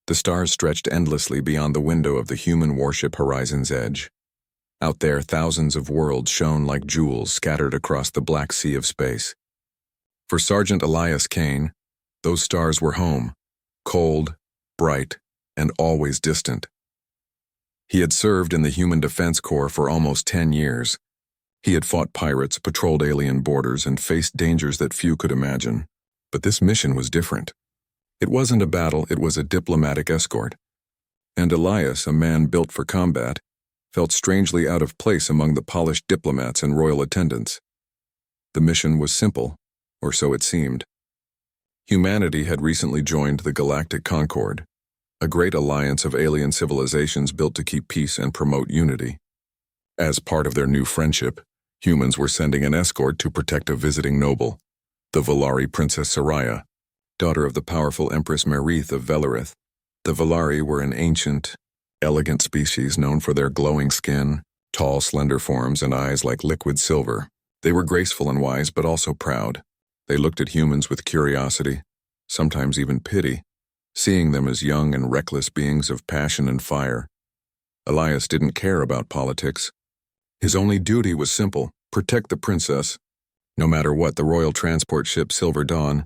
The stars stretched endlessly beyond the window of the human warship Horizon's edge. Out there, thousands of worlds shone like jewels scattered across the black sea of space. For Sergeant Elias Kane, those stars were home, cold, bright, and always distant. He had served in the Human Defense Corps for almost 10 years. He had fought pirates, patrolled alien borders, and faced dangers that few could imagine. But this mission was different. It wasn't a battle, it was a diplomatic escort. And Elias, a man built for combat, felt strangely out of place among the polished diplomats and royal attendants. The mission was simple, or so it seemed. Humanity had recently joined the Galactic Concord, a great alliance of alien civilizations built to keep peace and promote unity. As part of their new friendship, humans were sending an escort to protect a visiting noble, the Valari Princess Soraya, daughter of the powerful Empress Merith of Velarith. The Valari were an ancient, elegant species known for their glowing skin, tall, slender forms, and eyes like liquid silver. They were graceful and wise, but also proud. They looked at humans with curiosity, sometimes even pity, seeing them as young and reckless beings of passion and fire. Elias didn't care about politics. His only duty was simple: protect the princess. No matter what, the royal transport ship Silver Dawn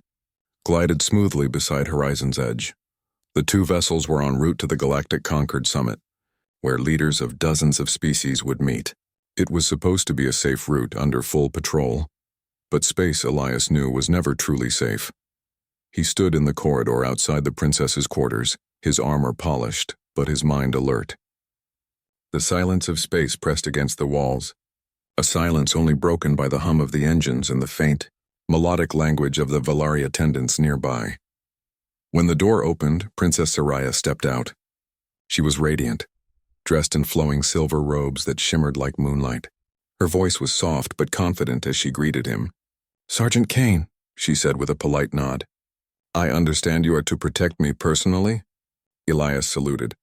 glided smoothly beside Horizon's edge. The two vessels were en route to the Galactic Concord Summit, where leaders of dozens of species would meet. It was supposed to be a safe route under full patrol, but space, Elias knew, was never truly safe. He stood in the corridor outside the princess's quarters, his armor polished, but his mind alert. The silence of space pressed against the walls, a silence only broken by the hum of the engines and the faint, melodic language of the Valari attendants nearby. When the door opened, Princess Soraya stepped out. She was radiant, dressed in flowing silver robes that shimmered like moonlight. Her voice was soft but confident as she greeted him. "Sergeant Kane," she said with a polite nod. "I understand you are to protect me personally?" Elias saluted.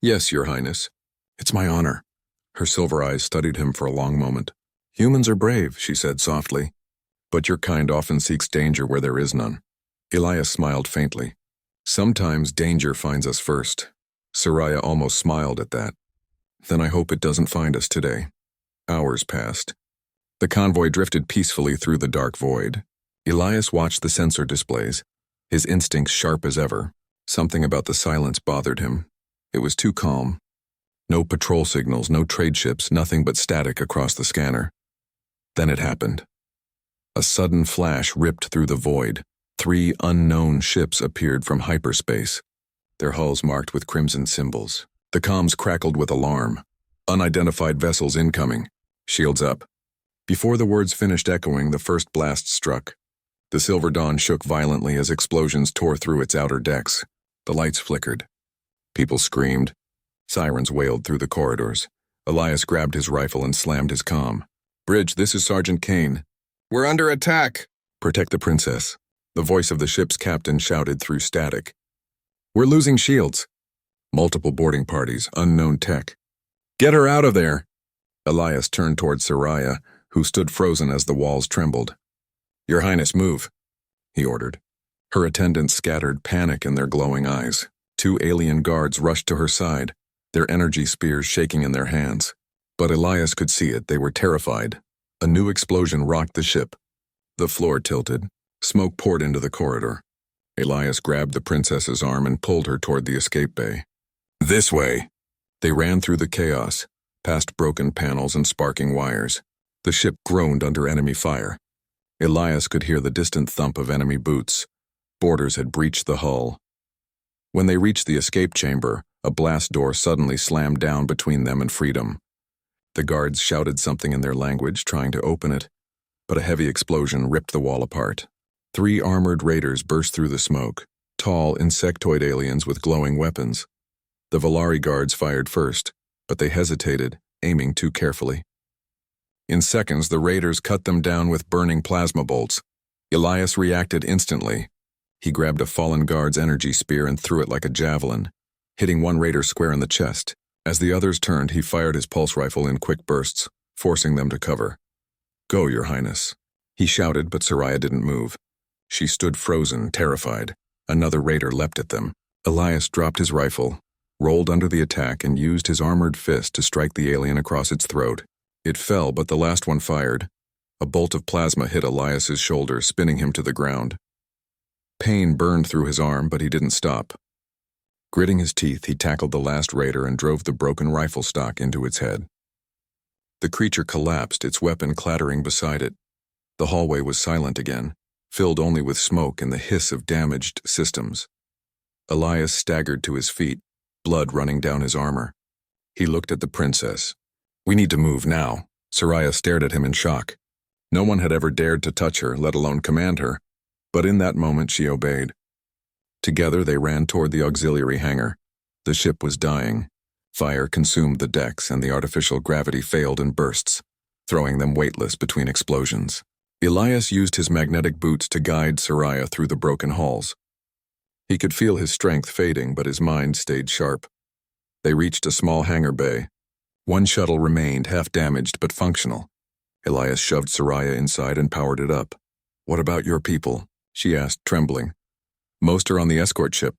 "Yes, Your Highness. It's my honor." Her silver eyes studied him for a long moment. "Humans are brave," she said softly, "but your kind often seeks danger where there is none." Elias smiled faintly. "Sometimes danger finds us first." Soraya almost smiled at that. "Then I hope it doesn't find us today." Hours passed. The convoy drifted peacefully through the dark void. Elias watched the sensor displays, his instincts sharp as ever. Something about the silence bothered him. It was too calm. No patrol signals, no trade ships, nothing but static across the scanner. Then it happened. A sudden flash ripped through the void. 3 unknown ships appeared from hyperspace, their hulls marked with crimson symbols. The comms crackled with alarm. "Unidentified vessels incoming. Shields up." Before the words finished echoing, the first blast struck. The Silver Dawn shook violently as explosions tore through its outer decks. The lights flickered. People screamed. Sirens wailed through the corridors. Elias grabbed his rifle and slammed his comm. "Bridge, this is Sergeant Kane. We're under attack. Protect the princess." The voice of the ship's captain shouted through static. "We're losing shields." Multiple boarding parties, unknown tech. "Get her out of there." Elias turned toward Soraya, who stood frozen as the walls trembled. "Your Highness, move," he ordered. Her attendants scattered, panic in their glowing eyes. 2 alien guards rushed to her side, their energy spears shaking in their hands. But Elias could see it, they were terrified. A new explosion rocked the ship. The floor tilted. Smoke poured into the corridor. Elias grabbed the princess's arm and pulled her toward the escape bay. "This way." They ran through the chaos, past broken panels and sparking wires. The ship groaned under enemy fire. Elias could hear the distant thump of enemy boots. Boarders had breached the hull. When they reached the escape chamber, a blast door suddenly slammed down between them and freedom. The guards shouted something in their language, trying to open it, but a heavy explosion ripped the wall apart. 3 armored raiders burst through the smoke, tall, insectoid aliens with glowing weapons. The Valari guards fired first, but they hesitated, aiming too carefully. In seconds, the raiders cut them down with burning plasma bolts. Elias reacted instantly. He grabbed a fallen guard's energy spear and threw it like a javelin, hitting one raider square in the chest. As the others turned, he fired his pulse rifle in quick bursts, forcing them to cover. "Go, Your Highness," he shouted, but Soraya didn't move. She stood frozen, terrified. Another raider leapt at them. Elias dropped his rifle, rolled under the attack, and used his armored fist to strike the alien across its throat. It fell, but the last one fired. A bolt of plasma hit Elias's shoulder, spinning him to the ground. Pain burned through his arm, but he didn't stop. Gritting his teeth, he tackled the last raider and drove the broken rifle stock into its head. The creature collapsed, its weapon clattering beside it. The hallway was silent again, filled only with smoke and the hiss of damaged systems. Elias staggered to his feet, blood running down his armor. He looked at the princess. "We need to move now." Saraya stared at him in shock. No one had ever dared to touch her, let alone command her, but in that moment she obeyed. Together they ran toward the auxiliary hangar. The ship was dying. Fire consumed the decks and the artificial gravity failed in bursts, throwing them weightless between explosions. Elias used his magnetic boots to guide Saraya through the broken halls. He could feel his strength fading, but his mind stayed sharp. They reached a small hangar bay. One shuttle remained, half damaged but functional. Elias shoved Saraya inside and powered it up. "What about your people?" she asked, trembling. "Most are on the escort ship,"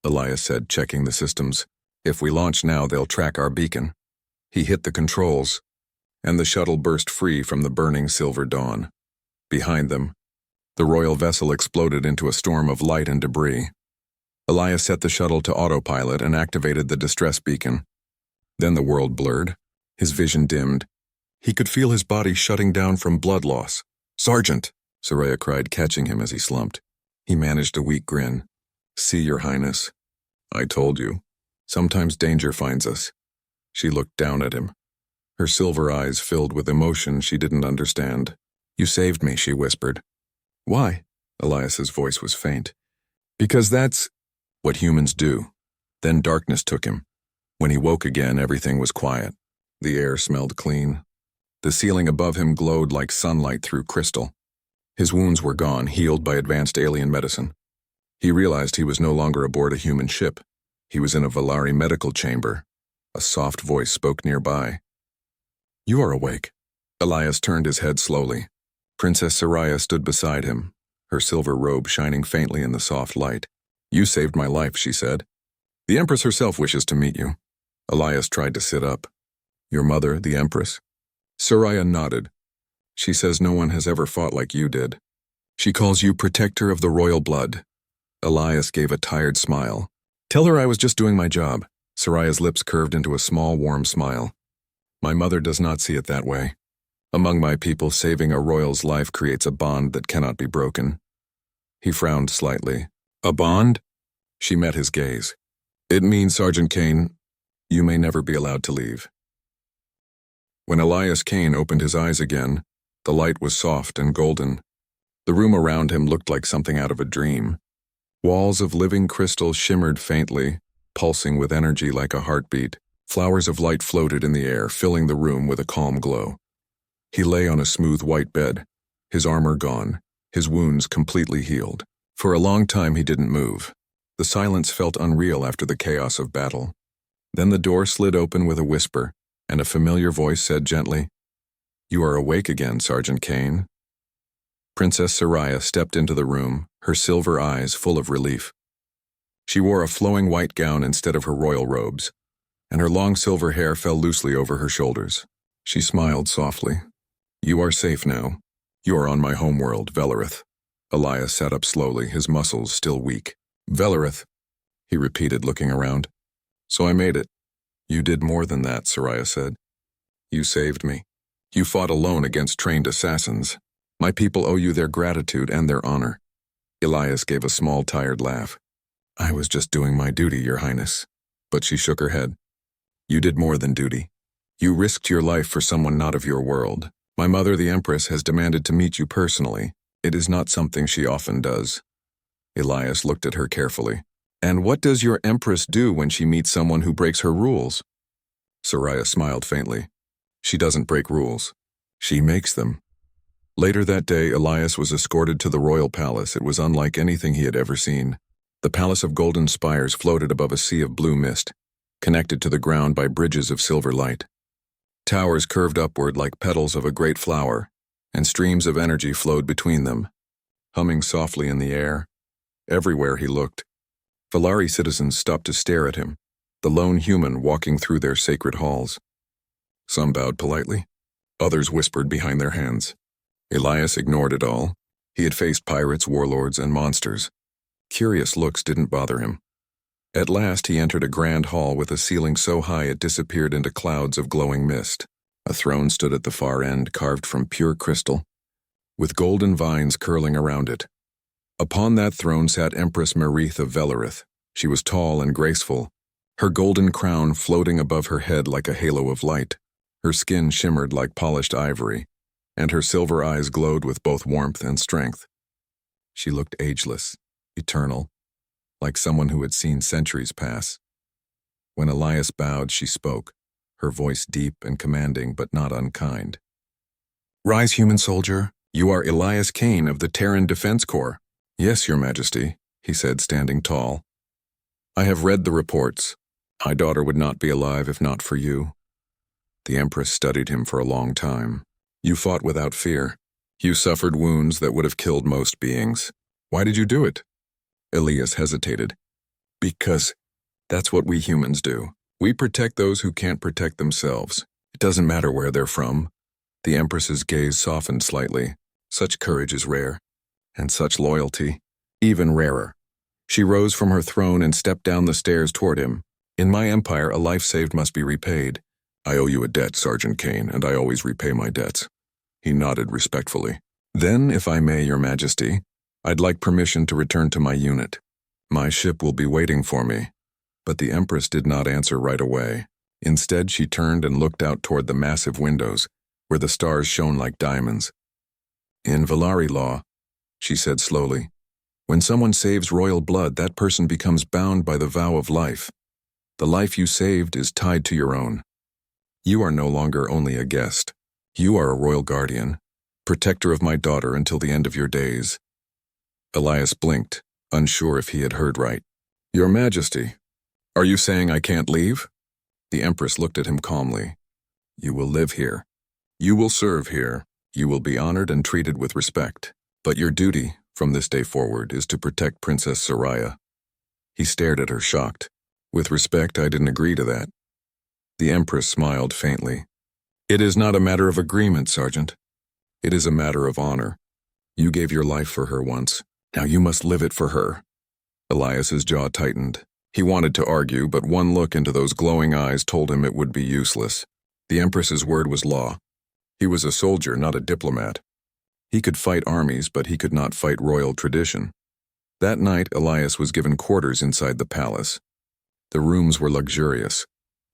Elias said, checking the systems. "If we launch now, they'll track our beacon." He hit the controls, and the shuttle burst free from the burning silver dawn. Behind them, the royal vessel exploded into a storm of light and debris. Elias set the shuttle to autopilot and activated the distress beacon. Then the world blurred. His vision dimmed. He could feel his body shutting down from blood loss. "Sergeant!" Saraya cried, catching him as he slumped. He managed a weak grin. "See, Your Highness. I told you. Sometimes danger finds us." She looked down at him. Her silver eyes filled with emotion she didn't understand. "You saved me," she whispered. "Why?" Elias's voice was faint. "Because that's what humans do." Then darkness took him. When he woke again, everything was quiet. The air smelled clean. The ceiling above him glowed like sunlight through crystal. His wounds were gone, healed by advanced alien medicine. He realized he was no longer aboard a human ship. He was in a Valari medical chamber. A soft voice spoke nearby. "You are awake." Elias turned his head slowly. Princess Saraya stood beside him, her silver robe shining faintly in the soft light. "You saved my life," she said. "The Empress herself wishes to meet you." Elias tried to sit up. "Your mother, the Empress?" Saraya nodded. "She says no one has ever fought like you did. She calls you protector of the royal blood." Elias gave a tired smile. "Tell her I was just doing my job." Saraya's lips curved into a small, warm smile. "My mother does not see it that way. Among my people, saving a royal's life creates a bond that cannot be broken." He frowned slightly. "A bond?" She met his gaze. "It means, Sergeant Kane, you may never be allowed to leave." When Elias Kane opened his eyes again, the light was soft and golden. The room around him looked like something out of a dream. Walls of living crystal shimmered faintly, pulsing with energy like a heartbeat. Flowers of light floated in the air, filling the room with a calm glow. He lay on a smooth white bed, his armor gone, his wounds completely healed. For a long time he didn't move. The silence felt unreal after the chaos of battle. Then the door slid open with a whisper, and a familiar voice said gently, "You are awake again, Sergeant Kane." Princess Saraya stepped into the room, her silver eyes full of relief. She wore a flowing white gown instead of her royal robes, and her long silver hair fell loosely over her shoulders. She smiled softly. "You are safe now. You are on my homeworld, Velerith." Elias sat up slowly, his muscles still weak. "Velerith," he repeated, looking around. "So I made it." "You did more than that," Saraya said. "You saved me. You fought alone against trained assassins. My people owe you their gratitude and their honor." Elias gave a small, tired laugh. "I was just doing my duty, Your Highness." But she shook her head. "You did more than duty. You risked your life for someone not of your world. My mother, the Empress, has demanded to meet you personally. It is not something she often does." Elias looked at her carefully. "And what does your Empress do when she meets someone who breaks her rules?" Saraya smiled faintly. "She doesn't break rules. She makes them." Later that day, Elias was escorted to the royal palace. It was unlike anything he had ever seen. The palace of golden spires floated above a sea of blue mist, connected to the ground by bridges of silver light. Towers curved upward like petals of a great flower, and streams of energy flowed between them, humming softly in the air. Everywhere he looked, Valari citizens stopped to stare at him, the lone human walking through their sacred halls. Some bowed politely, others whispered behind their hands. Elias ignored it all. He had faced pirates, warlords, and monsters. Curious looks didn't bother him. At last he entered a grand hall with a ceiling so high it disappeared into clouds of glowing mist. A throne stood at the far end, carved from pure crystal, with golden vines curling around it. Upon that throne sat Empress Marith of Velarith. She was tall and graceful, her golden crown floating above her head like a halo of light. Her skin shimmered like polished ivory, and her silver eyes glowed with both warmth and strength. She looked ageless, eternal, like someone who had seen centuries pass. When Elias bowed, she spoke, her voice deep and commanding but not unkind. "Rise, human soldier. You are Elias Kane of the Terran Defense Corps." "Yes, Your Majesty," he said, standing tall. "I have read the reports. My daughter would not be alive if not for you." The Empress studied him for a long time. "You fought without fear. You suffered wounds that would have killed most beings. Why did you do it?" Elias hesitated. "Because that's what we humans do. We protect those who can't protect themselves. It doesn't matter where they're from." The Empress's gaze softened slightly. Such courage is rare, and such loyalty, even rarer. She rose from her throne and stepped down the stairs toward him. "In my empire, a life saved must be repaid. I owe you a debt, Sergeant Kane, and I always repay my debts." He nodded respectfully. "Then, if I may, Your Majesty, I'd like permission to return to my unit. My ship will be waiting for me." But the Empress did not answer right away. Instead, she turned and looked out toward the massive windows, where the stars shone like diamonds. "In Valari law," she said slowly, "when someone saves royal blood, that person becomes bound by the vow of life. The life you saved is tied to your own. You are no longer only a guest. You are a royal guardian, protector of my daughter until the end of your days." Elias blinked, unsure if he had heard right. "Your Majesty, are you saying I can't leave?" The Empress looked at him calmly. "You will live here. You will serve here. You will be honored and treated with respect. But your duty, from this day forward, is to protect Princess Soraya." He stared at her, shocked. "With respect, I didn't agree to that." The Empress smiled faintly. "It is not a matter of agreement, Sergeant. It is a matter of honor. You gave your life for her once. Now you must live it for her." Elias's jaw tightened. He wanted to argue, but one look into those glowing eyes told him it would be useless. The Empress's word was law. He was a soldier, not a diplomat. He could fight armies, but he could not fight royal tradition. That night, Elias was given quarters inside the palace. The rooms were luxurious,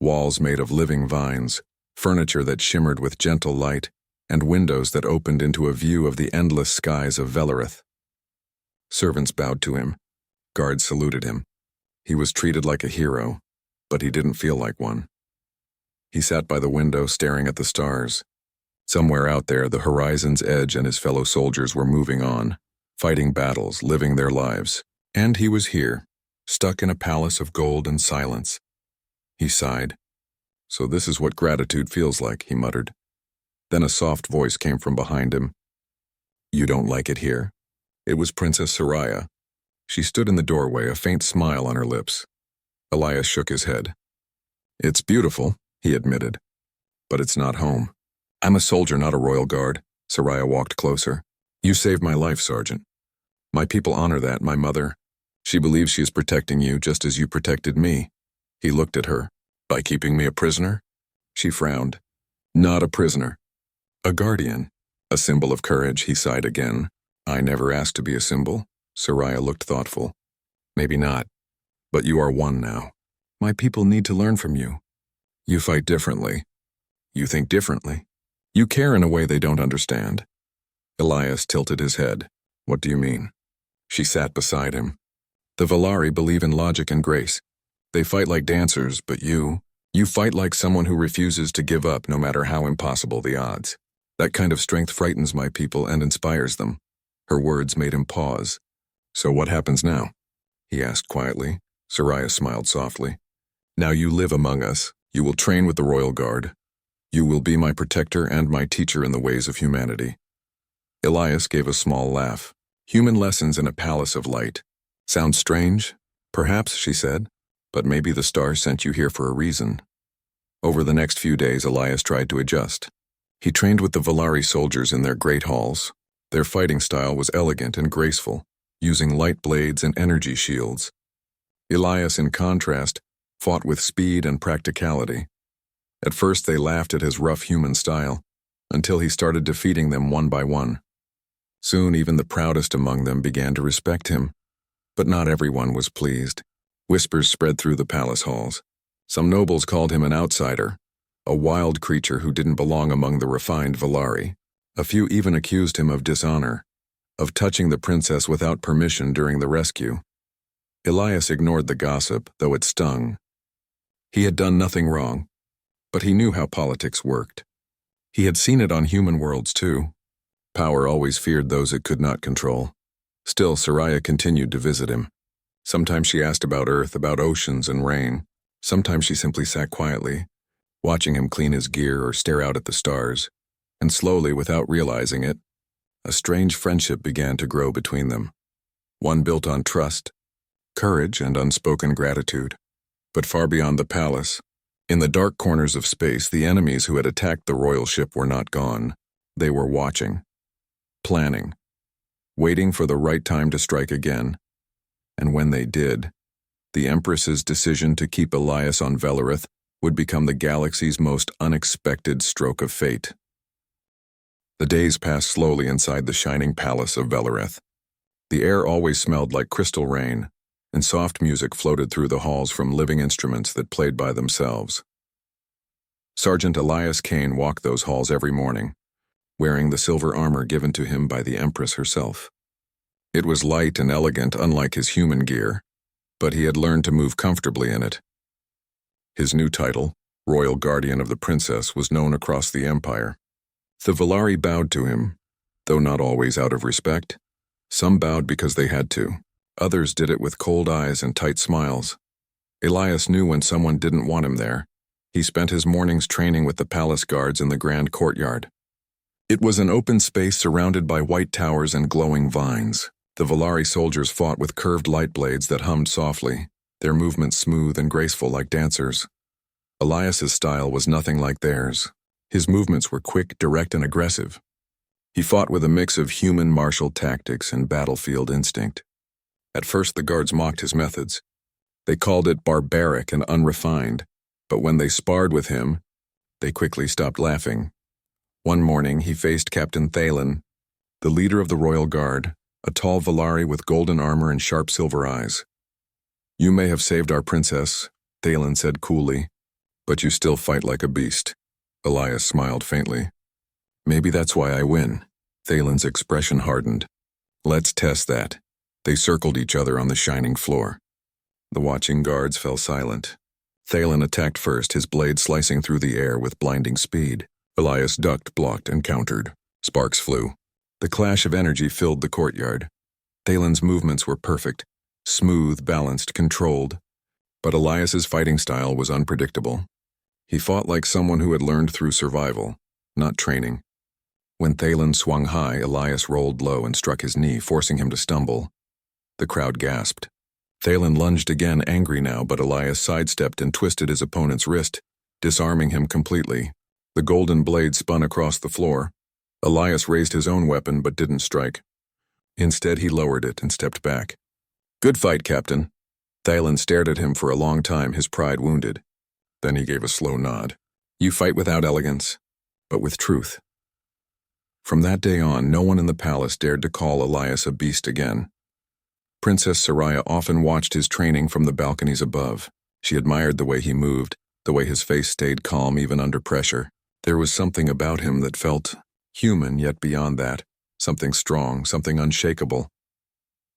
walls made of living vines, furniture that shimmered with gentle light, and windows that opened into a view of the endless skies of Velarith. Servants bowed to him. Guards saluted him. He was treated like a hero, but he didn't feel like one. He sat by the window staring at the stars. Somewhere out there, the horizon's edge and his fellow soldiers were moving on, fighting battles, living their lives. And he was here, stuck in a palace of gold and silence. He sighed. "So this is what gratitude feels like," he muttered. Then a soft voice came from behind him. "You don't like it here?" It was Princess Soraya. She stood in the doorway, a faint smile on her lips. Elias shook his head. "It's beautiful," he admitted, "but it's not home." "I'm a soldier, not a royal guard." Soraya walked closer. "You saved my life, Sergeant. My people honor that, my mother. She believes she is protecting you just as you protected me." He looked at her. "By keeping me a prisoner?" She frowned. "Not a prisoner. A guardian. A symbol of courage," he sighed again. "I never asked to be a symbol." Soraya looked thoughtful. "Maybe not. But you are one now. My people need to learn from you. You fight differently. You think differently. You care in a way they don't understand." Elias tilted his head. "What do you mean?" She sat beside him. "The Valari believe in logic and grace. They fight like dancers, but you fight like someone who refuses to give up no matter how impossible the odds. That kind of strength frightens my people and inspires them." Her words made him pause. "So what happens now?" he asked quietly. Soraya smiled softly. "Now you live among us. You will train with the Royal Guard. You will be my protector and my teacher in the ways of humanity." Elias gave a small laugh. Human lessons in a palace of light. Sounds strange? Perhaps, she said, but maybe the stars sent you here for a reason. Over the next few days, Elias tried to adjust. He trained with the Valari soldiers in their great halls. Their fighting style was elegant and graceful, using light blades and energy shields. Elias, in contrast, fought with speed and practicality. At first they laughed at his rough human style, until he started defeating them one by one. Soon even the proudest among them began to respect him, but not everyone was pleased. Whispers spread through the palace halls. Some nobles called him an outsider, a wild creature who didn't belong among the refined Valari. A few even accused him of dishonor, of touching the princess without permission during the rescue. Elias ignored the gossip, though it stung. He had done nothing wrong, but he knew how politics worked. He had seen it on human worlds too. Power always feared those it could not control. Still, Soraya continued to visit him. Sometimes she asked about Earth, about oceans and rain. Sometimes she simply sat quietly, watching him clean his gear or stare out at the stars. And slowly, without realizing it, a strange friendship began to grow between them. One built on trust, courage, and unspoken gratitude. But far beyond the palace, in the dark corners of space, the enemies who had attacked the royal ship were not gone. They were watching, planning, waiting for the right time to strike again. And when they did, the Empress's decision to keep Elias on Velareth would become the galaxy's most unexpected stroke of fate. The days passed slowly inside the shining palace of Velareth. The air always smelled like crystal rain, and soft music floated through the halls from living instruments that played by themselves. Sergeant Elias Kane walked those halls every morning, wearing the silver armor given to him by the Empress herself. It was light and elegant, unlike his human gear, but he had learned to move comfortably in it. His new title, Royal Guardian of the Princess, was known across the Empire. The Valari bowed to him, though not always out of respect. Some bowed because they had to. Others did it with cold eyes and tight smiles. Elias knew when someone didn't want him there. He spent his mornings training with the palace guards in the grand courtyard. It was an open space surrounded by white towers and glowing vines. The Valari soldiers fought with curved light blades that hummed softly, their movements smooth and graceful like dancers. Elias's style was nothing like theirs. His movements were quick, direct, and aggressive. He fought with a mix of human martial tactics and battlefield instinct. At first, the guards mocked his methods. They called it barbaric and unrefined, but when they sparred with him, they quickly stopped laughing. One morning, he faced Captain Thalen, the leader of the Royal Guard, a tall Valari with golden armor and sharp silver eyes. "You may have saved our princess," Thalen said coolly, "but you still fight like a beast." Elias smiled faintly. "Maybe that's why I win." Thalen's expression hardened. "Let's test that." They circled each other on the shining floor. The watching guards fell silent. Thalen attacked first, his blade slicing through the air with blinding speed. Elias ducked, blocked, and countered. Sparks flew. The clash of energy filled the courtyard. Thalen's movements were perfect, smooth, balanced, controlled. But Elias's fighting style was unpredictable. He fought like someone who had learned through survival, not training. When Thalen swung high, Elias rolled low and struck his knee, forcing him to stumble. The crowd gasped. Thalen lunged again, angry now, but Elias sidestepped and twisted his opponent's wrist, disarming him completely. The golden blade spun across the floor. Elias raised his own weapon but didn't strike. Instead, he lowered it and stepped back. "Good fight, Captain." Thalen stared at him for a long time, his pride wounded. Then he gave a slow nod. "You fight without elegance, but with truth." From that day on, no one in the palace dared to call Elias a beast again. Princess Soraya often watched his training from the balconies above. She admired the way he moved, the way his face stayed calm even under pressure. There was something about him that felt human, yet beyond that, something strong, something unshakable.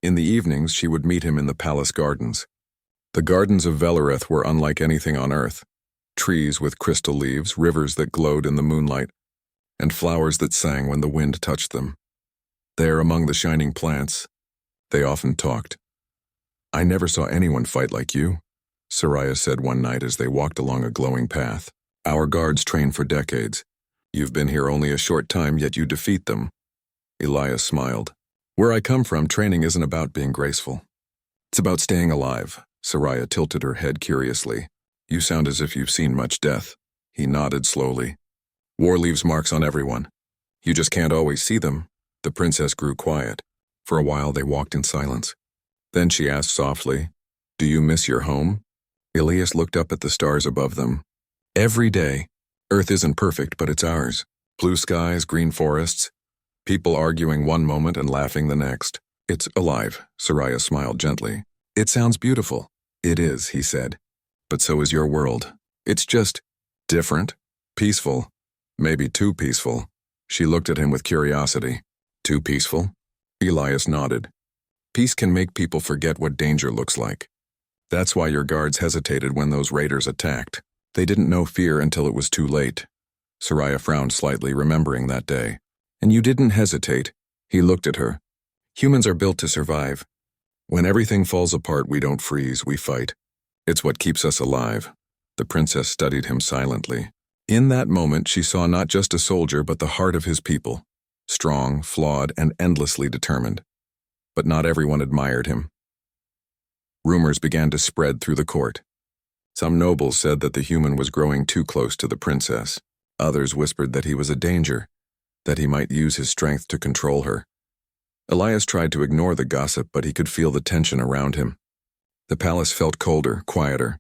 In the evenings, she would meet him in the palace gardens. The gardens of Velareth were unlike anything on Earth. Trees with crystal leaves, rivers that glowed in the moonlight, and flowers that sang when the wind touched them. There, among the shining plants, they often talked. "I never saw anyone fight like you," Soraya said one night as they walked along a glowing path. "Our guards train for decades. You've been here only a short time, yet you defeat them." Elias smiled. "Where I come from, training isn't about being graceful. It's about staying alive. Saraya tilted her head curiously. You sound as if you've seen much death. He nodded slowly. War leaves marks on everyone. You just can't always see them. The princess grew quiet. For a while they walked in silence. Then she asked softly, Do you miss your home? Elias looked up at the stars above them. Every day. Earth isn't perfect, but it's ours. Blue skies, green forests. People arguing one moment and laughing the next. It's alive, Saraya smiled gently. It sounds beautiful. It is, he said. But so is your world. It's just different, peaceful, maybe too peaceful. She looked at him with curiosity. Too peaceful? Elias nodded. Peace can make people forget what danger looks like. That's why your guards hesitated when those raiders attacked. They didn't know fear until it was too late. Saraya frowned slightly, remembering that day. And you didn't hesitate. He looked at her. Humans are built to survive. When everything falls apart, we don't freeze, we fight. It's what keeps us alive. The princess studied him silently. In that moment, she saw not just a soldier, but the heart of his people. Strong, flawed, and endlessly determined. But not everyone admired him. Rumors began to spread through the court. Some nobles said that the human was growing too close to the princess. Others whispered that he was a danger, that he might use his strength to control her. Elias tried to ignore the gossip, but he could feel the tension around him. The palace felt colder, quieter.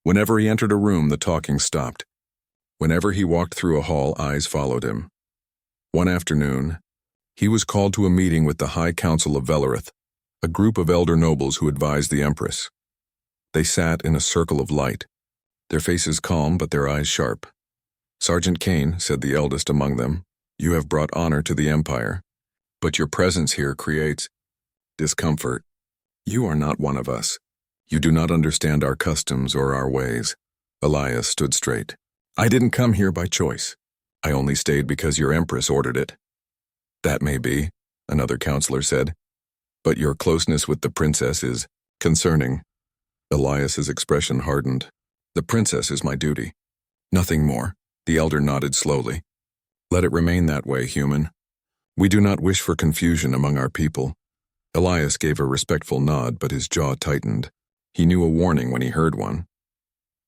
Whenever he entered a room, the talking stopped. Whenever he walked through a hall, eyes followed him. One afternoon, he was called to a meeting with the High Council of Velerith, a group of elder nobles who advised the Empress. They sat in a circle of light, their faces calm but their eyes sharp. Sergeant Kane, said the eldest among them, you have brought honor to the Empire, but your presence here creates discomfort. You are not one of us. You do not understand our customs or our ways. Elias stood straight. I didn't come here by choice. I only stayed because your Empress ordered it. That may be, another counselor said, but your closeness with the princess is concerning. Elias's expression hardened. The princess is my duty. Nothing more. The elder nodded slowly. Let it remain that way, human. We do not wish for confusion among our people. Elias gave a respectful nod, but his jaw tightened. He knew a warning when he heard one.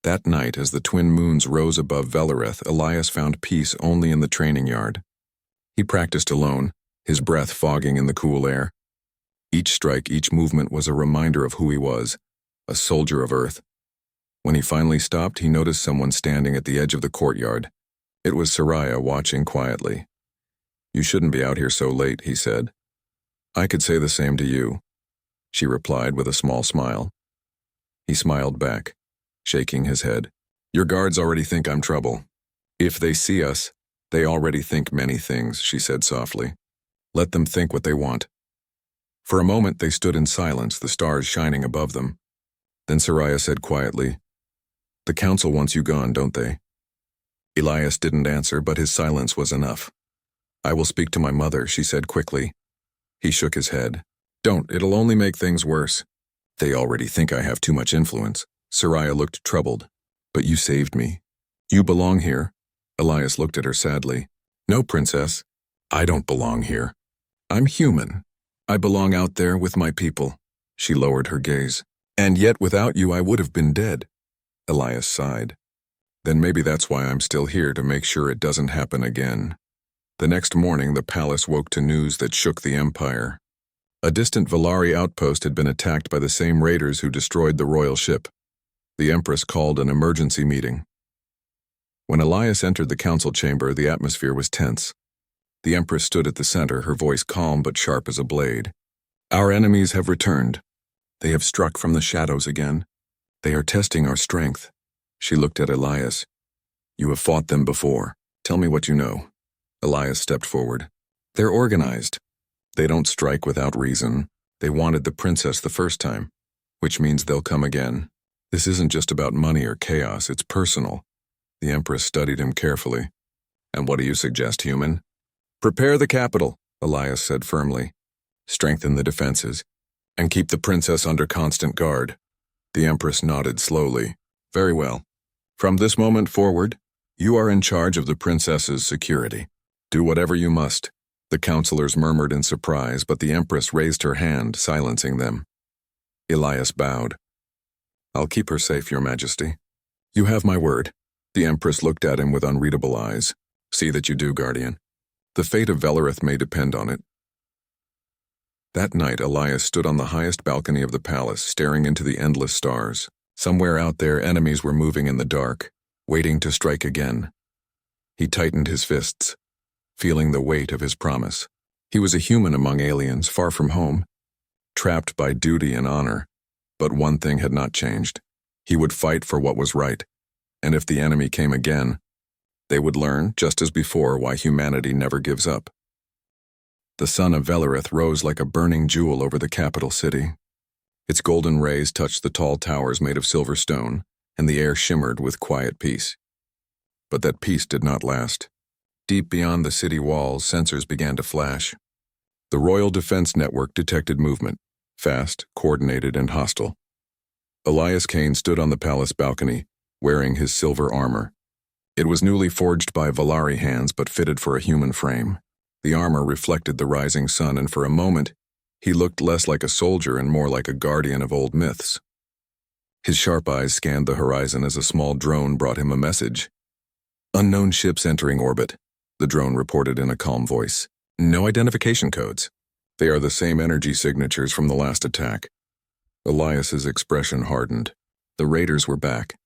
That night, as the twin moons rose above Velerith, Elias found peace only in the training yard. He practiced alone, his breath fogging in the cool air. Each strike, each movement was a reminder of who he was, a soldier of Earth. When he finally stopped, he noticed someone standing at the edge of the courtyard. It was Saraya, watching quietly. You shouldn't be out here so late, he said. I could say the same to you, she replied with a small smile. He smiled back, shaking his head. Your guards already think I'm trouble. If they see us, they already think many things, she said softly. Let them think what they want. For a moment they stood in silence, the stars shining above them. Then Saraya said quietly, The council wants you gone, don't they? Elias didn't answer, but his silence was enough. I will speak to my mother, she said quickly. He shook his head. Don't, it'll only make things worse. They already think I have too much influence. Saraya looked troubled. But you saved me. You belong here. Elias looked at her sadly. No, princess. I don't belong here. I'm human. I belong out there with my people. She lowered her gaze. And yet without you I would have been dead. Elias sighed. Then maybe that's why I'm still here, to make sure it doesn't happen again. The next morning the palace woke to news that shook the Empire. A distant Valari outpost had been attacked by the same raiders who destroyed the royal ship. The Empress called an emergency meeting. When Elias entered the council chamber, the atmosphere was tense. The Empress stood at the center, her voice calm but sharp as a blade. Our enemies have returned. They have struck from the shadows again. They are testing our strength. She looked at Elias. You have fought them before. Tell me what you know. Elias stepped forward. They're organized. They don't strike without reason. They wanted the princess the first time, which means they'll come again. This isn't just about money or chaos, it's personal. The Empress studied him carefully. And what do you suggest, human? Prepare the capital, Elias said firmly. Strengthen the defenses, and keep the princess under constant guard. The Empress nodded slowly. Very well. From this moment forward, you are in charge of the princess's security. Do whatever you must. The counselors murmured in surprise, but the Empress raised her hand, silencing them. Elias bowed. "I'll keep her safe, Your Majesty." "You have my word." The Empress looked at him with unreadable eyes. "See that you do, Guardian. The fate of Velareth may depend on it." That night, Elias stood on the highest balcony of the palace, staring into the endless stars. Somewhere out there, enemies were moving in the dark, waiting to strike again. He tightened his fists, feeling the weight of his promise. He was a human among aliens, far from home, trapped by duty and honor. But one thing had not changed. He would fight for what was right, and if the enemy came again, they would learn, just as before, why humanity never gives up. The sun of Velareth rose like a burning jewel over the capital city. Its golden rays touched the tall towers made of silver stone, and the air shimmered with quiet peace. But that peace did not last. Deep beyond the city walls, sensors began to flash. The Royal Defense Network detected movement, fast, coordinated, and hostile. Elias Kane stood on the palace balcony, wearing his silver armor. It was newly forged by Valari hands but fitted for a human frame. The armor reflected the rising sun, and for a moment, he looked less like a soldier and more like a guardian of old myths. His sharp eyes scanned the horizon as a small drone brought him a message. "Unknown ships entering orbit," the drone reported in a calm voice. "No identification codes. They are the same energy signatures from the last attack." Elias's expression hardened. The raiders were back.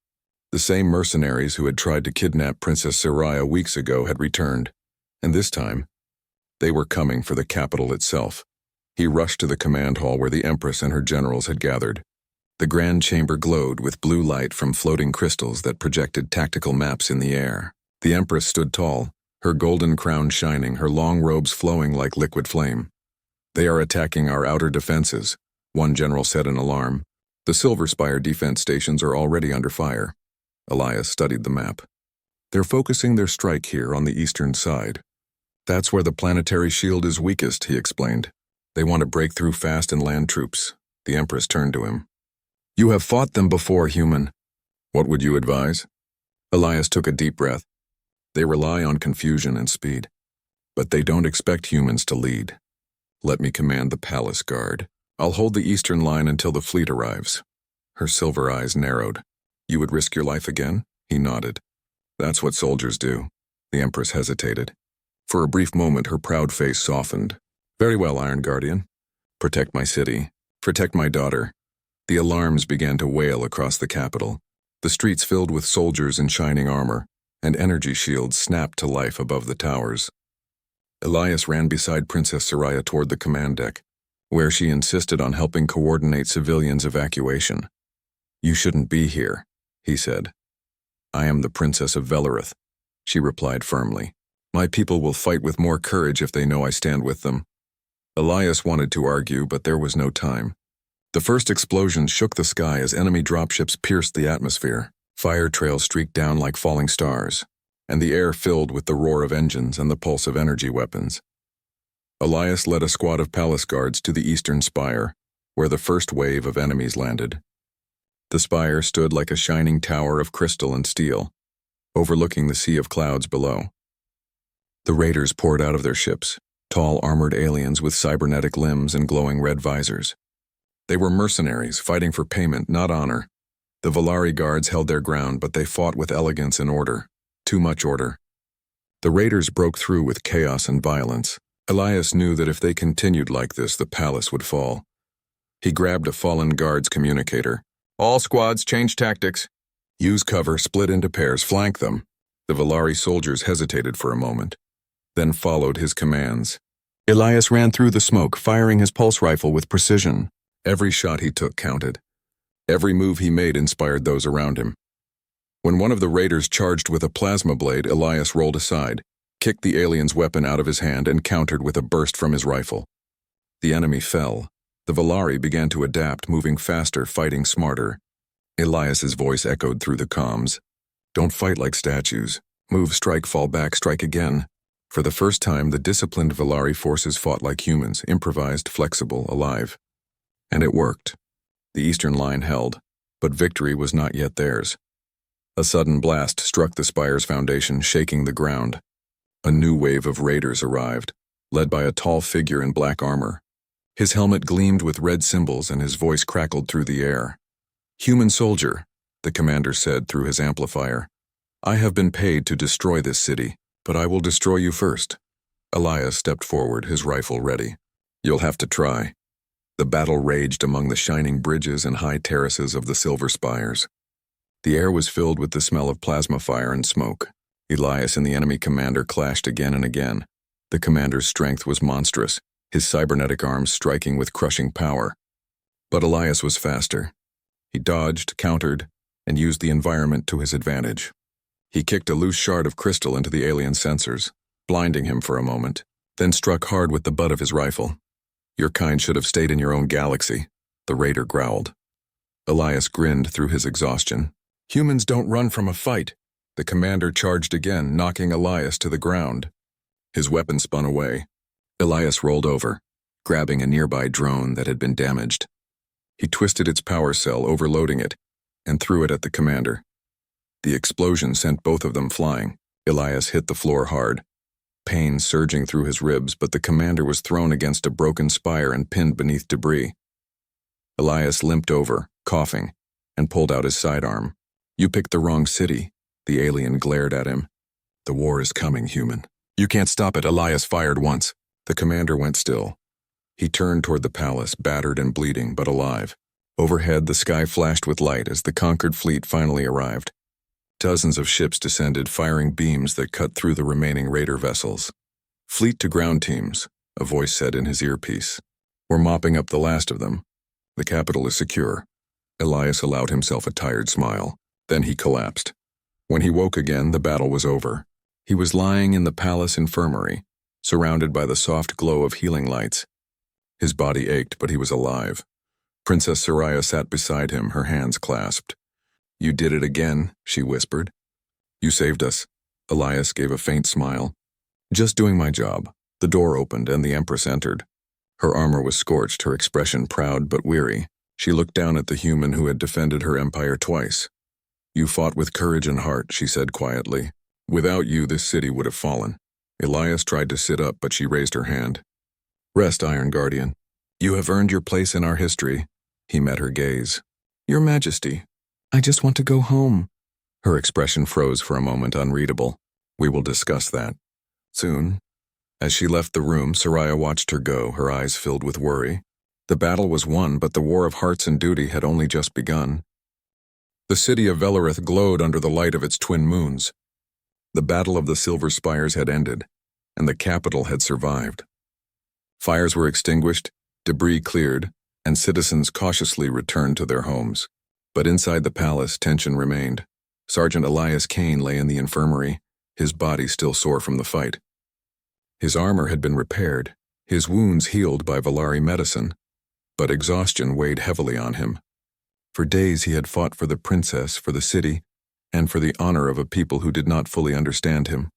The same mercenaries who had tried to kidnap Princess Soraya weeks ago had returned, and this time, they were coming for the capital itself. He rushed to the command hall where the Empress and her generals had gathered. The grand chamber glowed with blue light from floating crystals that projected tactical maps in the air. The Empress stood tall, her golden crown shining, her long robes flowing like liquid flame. "They are attacking our outer defenses," one general said in alarm. "The Silver Spire defense stations are already under fire." Elias studied the map. "They're focusing their strike here on the eastern side. That's where the planetary shield is weakest," he explained. "They want to break through fast and land troops." The Empress turned to him. "You have fought them before, human. What would you advise?" Elias took a deep breath. "They rely on confusion and speed, but they don't expect humans to lead. Let me command the palace guard. I'll hold the eastern line until the fleet arrives." Her silver eyes narrowed. "You would risk your life again?" He nodded. "That's what soldiers do." The Empress hesitated. For a brief moment, her proud face softened. "Very well, Iron Guardian. Protect my city. Protect my daughter." The alarms began to wail across the capital. The streets filled with soldiers in shining armor, and energy shields snapped to life above the towers. Elias ran beside Princess Soraya toward the command deck, where she insisted on helping coordinate civilians' evacuation. "You shouldn't be here," he said. "I am the Princess of Velareth," she replied firmly. "My people will fight with more courage if they know I stand with them." Elias wanted to argue, but there was no time. The first explosions shook the sky as enemy dropships pierced the atmosphere. Fire trails streaked down like falling stars, and the air filled with the roar of engines and the pulse of energy weapons. Elias led a squad of palace guards to the eastern spire, where the first wave of enemies landed. The spire stood like a shining tower of crystal and steel, overlooking the sea of clouds below. The raiders poured out of their ships, tall armored aliens with cybernetic limbs and glowing red visors. They were mercenaries fighting for payment, not honor. The Valari guards held their ground, but they fought with elegance and order. Too much order. The raiders broke through with chaos and violence. Elias knew that if they continued like this, the palace would fall. He grabbed a fallen guard's communicator. "All squads, change tactics. Use cover, split into pairs, flank them." The Valari soldiers hesitated for a moment, then followed his commands. Elias ran through the smoke, firing his pulse rifle with precision. Every shot he took counted. Every move he made inspired those around him. When one of the raiders charged with a plasma blade, Elias rolled aside, kicked the alien's weapon out of his hand, and countered with a burst from his rifle. The enemy fell. The Valari began to adapt, moving faster, fighting smarter. Elias's voice echoed through the comms. "Don't fight like statues. Move, strike, fall back, strike again." For the first time, the disciplined Valari forces fought like humans, improvised, flexible, alive. And it worked. The eastern line held, but victory was not yet theirs. A sudden blast struck the spire's foundation, shaking the ground. A new wave of raiders arrived, led by a tall figure in black armor. His helmet gleamed with red symbols and his voice crackled through the air. "Human soldier," the commander said through his amplifier. "I have been paid to destroy this city, but I will destroy you first." Elias stepped forward, his rifle ready. "You'll have to try." The battle raged among the shining bridges and high terraces of the silver spires. The air was filled with the smell of plasma fire and smoke. Elias and the enemy commander clashed again and again. The commander's strength was monstrous, his cybernetic arms striking with crushing power. But Elias was faster. He dodged, countered, and used the environment to his advantage. He kicked a loose shard of crystal into the alien sensors, blinding him for a moment, then struck hard with the butt of his rifle. "Your kind should have stayed in your own galaxy," the raider growled. Elias grinned through his exhaustion. "Humans don't run from a fight." The commander charged again, knocking Elias to the ground. His weapon spun away. Elias rolled over, grabbing a nearby drone that had been damaged. He twisted its power cell, overloading it, and threw it at the commander. The explosion sent both of them flying. Elias hit the floor hard, pain surging through his ribs, but the commander was thrown against a broken spire and pinned beneath debris. Elias limped over, coughing, and pulled out his sidearm. "You picked the wrong city," the alien glared at him. "The war is coming, human. You can't stop it." Elias fired once. The commander went still. He turned toward the palace, battered and bleeding, but alive. Overhead, the sky flashed with light as the conquered fleet finally arrived. Dozens of ships descended, firing beams that cut through the remaining raider vessels. "Fleet-to-ground teams," a voice said in his earpiece. "We're mopping up the last of them. The capital is secure." Elias allowed himself a tired smile. Then he collapsed. When he woke again, the battle was over. He was lying in the palace infirmary, surrounded by the soft glow of healing lights. His body ached, but he was alive. Princess Soraya sat beside him, her hands clasped. "You did it again," she whispered. "You saved us." Elias gave a faint smile. "Just doing my job." The door opened and the Empress entered. Her armor was scorched, her expression proud but weary. She looked down at the human who had defended her empire twice. "You fought with courage and heart," she said quietly. "Without you, this city would have fallen." Elias tried to sit up, but she raised her hand. "Rest, Iron Guardian. You have earned your place in our history." He met her gaze. "Your Majesty, I just want to go home." Her expression froze for a moment, unreadable. "We will discuss that soon." As she left the room, Soraya watched her go, her eyes filled with worry. The battle was won, but the war of hearts and duty had only just begun. The city of Velareth glowed under the light of its twin moons. The Battle of the Silver Spires had ended, and the capital had survived. Fires were extinguished, debris cleared, and citizens cautiously returned to their homes. But inside the palace, tension remained. Sergeant Elias Kane lay in the infirmary, his body still sore from the fight. His armor had been repaired, his wounds healed by Valari medicine, but exhaustion weighed heavily on him. For days he had fought for the princess, for the city, and for the honor of a people who did not fully understand him.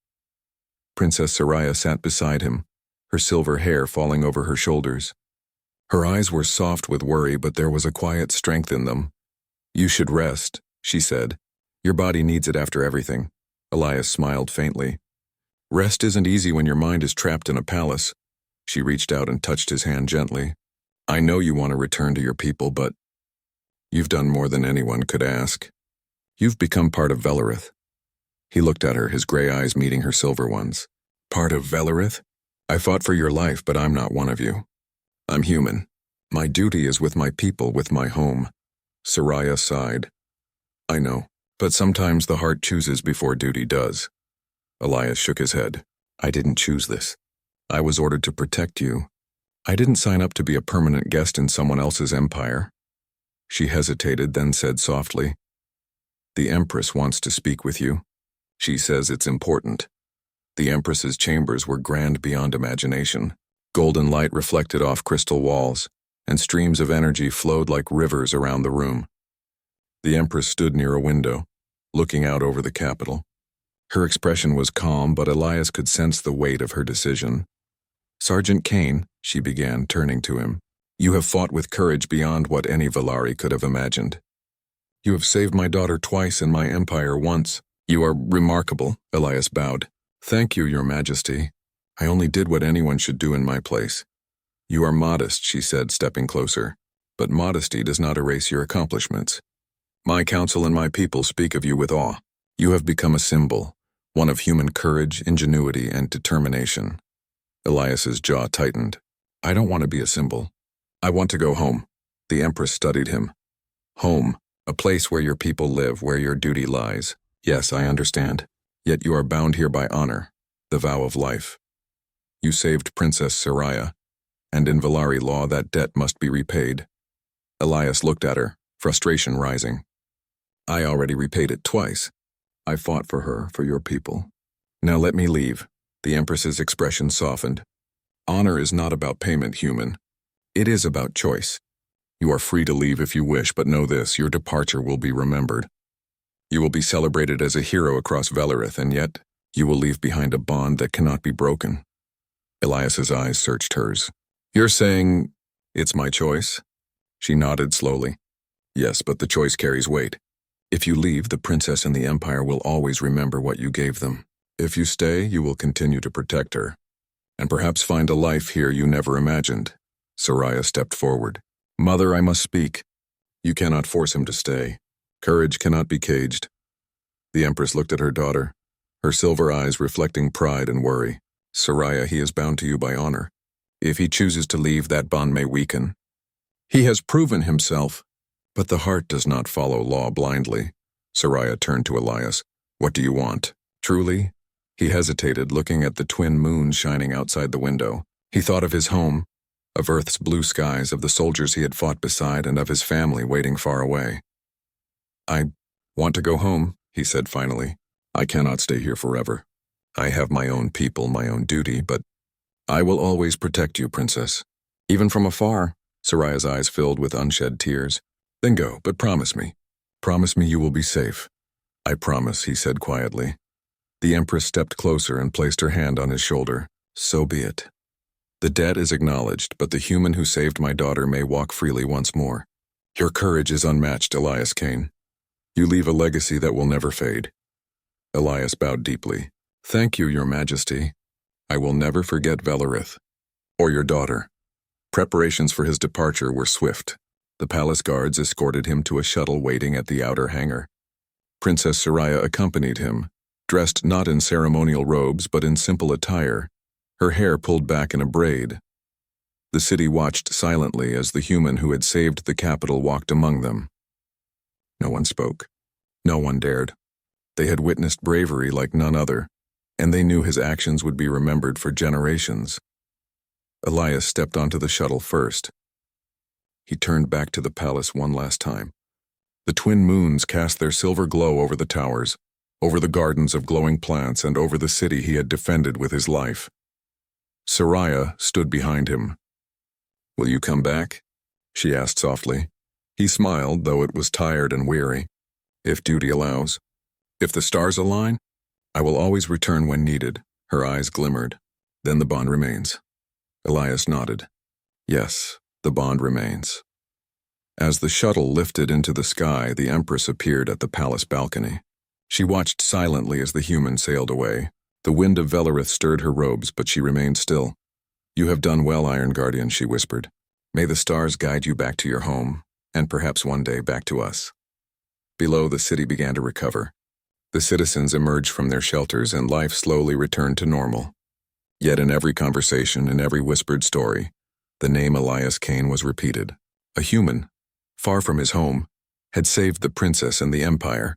Princess Soraya sat beside him, her silver hair falling over her shoulders. Her eyes were soft with worry, but there was a quiet strength in them. "You should rest," she said. "Your body needs it after everything." Elias smiled faintly. "Rest isn't easy when your mind is trapped in a palace." She reached out and touched his hand gently. "I know you want to return to your people, but you've done more than anyone could ask. You've become part of Velareth." He looked at her, his gray eyes meeting her silver ones. "Part of Velareth? I fought for your life, but I'm not one of you. I'm human. My duty is with my people, with my home." Soraya sighed. "I know, but sometimes the heart chooses before duty does." Elias shook his head. "I didn't choose this. I was ordered to protect you. I didn't sign up to be a permanent guest in someone else's empire." She hesitated, then said softly, "The Empress wants to speak with you. She says it's important." The Empress's chambers were grand beyond imagination. Golden light reflected off crystal walls, and streams of energy flowed like rivers around the room. The Empress stood near a window, looking out over the capital. Her expression was calm, but Elias could sense the weight of her decision. "Sergeant Kane," she began, turning to him, "you have fought with courage beyond what any Valari could have imagined. You have saved my daughter twice and my empire once. You are remarkable." Elias bowed. "Thank you, Your Majesty. I only did what anyone should do in my place." You are modest, she said, stepping closer. But modesty does not erase your accomplishments. My council and my people speak of you with awe. You have become a symbol, one of human courage, ingenuity, and determination. Elias's jaw tightened. I don't want to be a symbol. I want to go home. The Empress studied him. Home, a place where your people live, where your duty lies. Yes, I understand. Yet you are bound here by honor, the vow of life. You saved Princess Soraya, and in Valari law that debt must be repaid. Elias looked at her, frustration rising. I already repaid it twice. I fought for her, for your people. Now let me leave. The Empress's expression softened. Honor is not about payment, human. It is about choice. You are free to leave if you wish, but know this, your departure will be remembered. You will be celebrated as a hero across Valerith, and yet you will leave behind a bond that cannot be broken. Elias's eyes searched hers. You're saying it's my choice? She nodded slowly. Yes, but the choice carries weight. If you leave, the princess and the Empire will always remember what you gave them. If you stay, you will continue to protect her, and perhaps find a life here you never imagined. Soraya stepped forward. Mother, I must speak. You cannot force him to stay. Courage cannot be caged. The Empress looked at her daughter, her silver eyes reflecting pride and worry. Soraya, he is bound to you by honor. If he chooses to leave, that bond may weaken. He has proven himself, but the heart does not follow law blindly. Soraya turned to Elias. What do you want? Truly? He hesitated, looking at the twin moons shining outside the window. He thought of his home, of Earth's blue skies, of the soldiers he had fought beside, and of his family waiting far away. I want to go home, he said finally. I cannot stay here forever. I have my own people, my own duty, but I will always protect you, Princess. Even from afar. Soraya's eyes filled with unshed tears. Then go, but promise me. Promise me you will be safe. I promise, he said quietly. The Empress stepped closer and placed her hand on his shoulder. So be it. The debt is acknowledged, but the human who saved my daughter may walk freely once more. Your courage is unmatched, Elias Kane. You leave a legacy that will never fade. Elias bowed deeply. Thank you, Your Majesty. I will never forget Valerith. Or your daughter. Preparations for his departure were swift. The palace guards escorted him to a shuttle waiting at the outer hangar. Princess Soraya accompanied him, dressed not in ceremonial robes but in simple attire, her hair pulled back in a braid. The city watched silently as the human who had saved the capital walked among them. No one spoke. No one dared. They had witnessed bravery like none other, and they knew his actions would be remembered for generations. Elias stepped onto the shuttle first. He turned back to the palace one last time. The twin moons cast their silver glow over the towers, over the gardens of glowing plants, and over the city he had defended with his life. Soraya stood behind him. Will you come back? She asked softly. He smiled, though it was tired and weary. If duty allows. If the stars align, I will always return when needed. Her eyes glimmered. Then the bond remains. Elias nodded. Yes, the bond remains. As the shuttle lifted into the sky, the Empress appeared at the palace balcony. She watched silently as the human sailed away. The wind of Valerith stirred her robes, but she remained still. You have done well, Iron Guardian, she whispered. May the stars guide you back to your home, and perhaps one day back to us. Below, the city began to recover. The citizens emerged from their shelters, and life slowly returned to normal. Yet in every conversation, in every whispered story, the name Elias Kane was repeated. A human, far from his home, had saved the princess and the empire.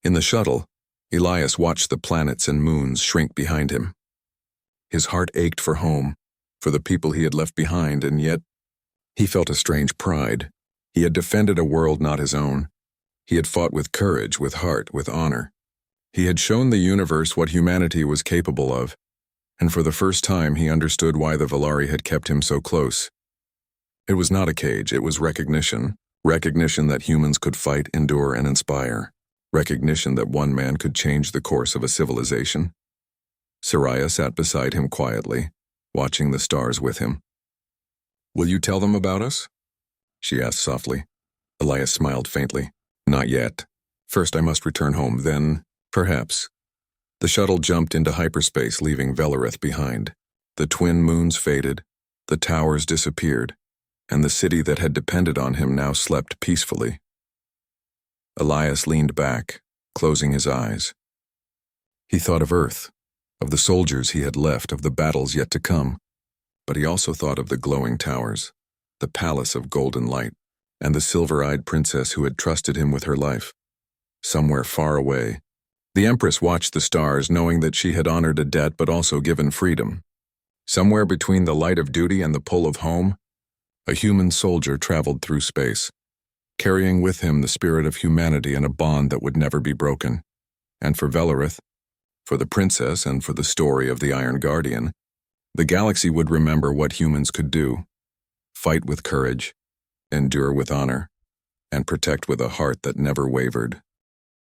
In the shuttle, Elias watched the planets and moons shrink behind him. His heart ached for home, for the people he had left behind, and yet he felt a strange pride. He had defended a world not his own. He had fought with courage, with heart, with honor. He had shown the universe what humanity was capable of, and for the first time he understood why the Valari had kept him so close. It was not a cage, it was recognition. Recognition that humans could fight, endure, and inspire. Recognition that one man could change the course of a civilization. Soraya sat beside him quietly, watching the stars with him. Will you tell them about us? She asked softly. Elias smiled faintly. Not yet. First I must return home, then, perhaps. The shuttle jumped into hyperspace, leaving Valerith behind. The twin moons faded. The The towers disappeared, and the city that had depended on him now slept peacefully. Elias leaned back, closing his eyes. He thought of Earth, of the soldiers he had left, of the battles yet to come, but he also thought of the glowing towers, the palace of golden light, and the silver-eyed princess who had trusted him with her life. Somewhere far away, the Empress watched the stars, knowing that she had honored a debt but also given freedom. Somewhere between the light of duty and the pull of home, a human soldier traveled through space, carrying with him the spirit of humanity and a bond that would never be broken. And for Velareth, for the princess and for the story of the Iron Guardian, the galaxy would remember what humans could do: fight with courage, endure with honor, and protect with a heart that never wavered.